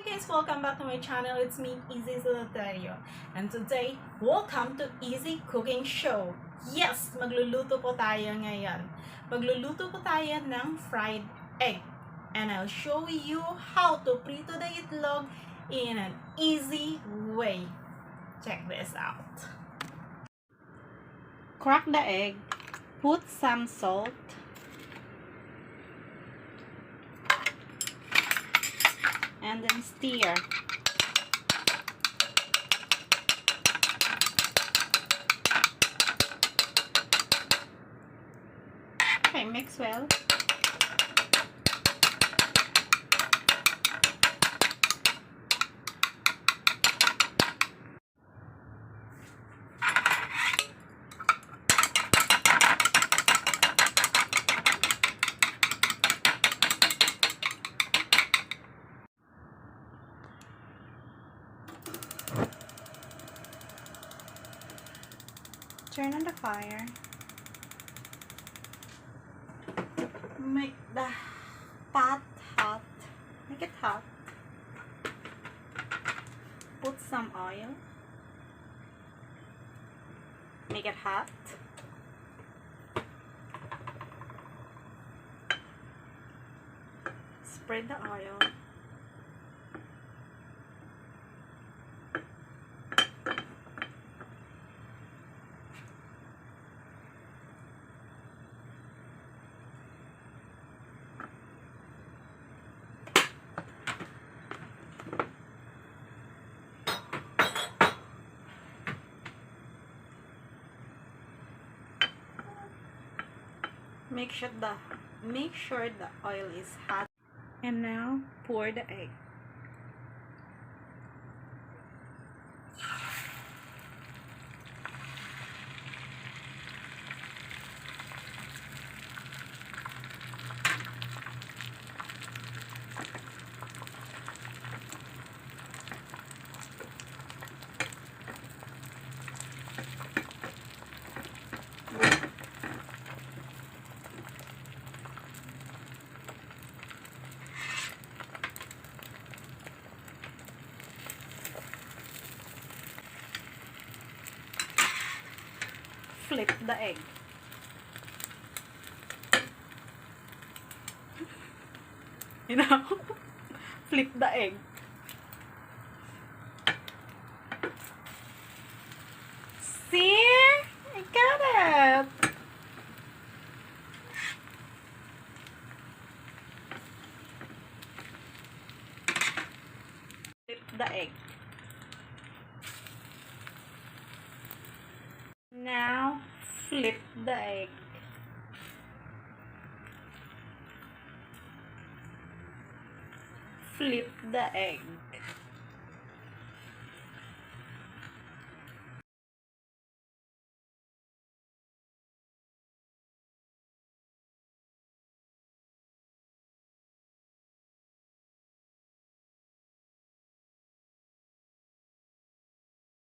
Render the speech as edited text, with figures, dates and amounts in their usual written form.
guys, welcome back to my channel. It's me, Easy Solitario. And today, welcome to Easy Cooking Show. Yes, magluluto po tayo ngayon. Magluluto po tayo ng fried egg. And I'll show you how to prito the itlog in an easy way. Check this out. Crack the egg. Put some salt. And then stir. Okay, mix well. Turn on the fire. Make the pot hot. Make it hot. Put some oil. Make it hot. Spread the oil. Make sure the oil is hot. And now pour the egg. Flip the egg. You know, flip the egg. See? I got it. Flip the egg. Now, flip the egg. Flip the egg.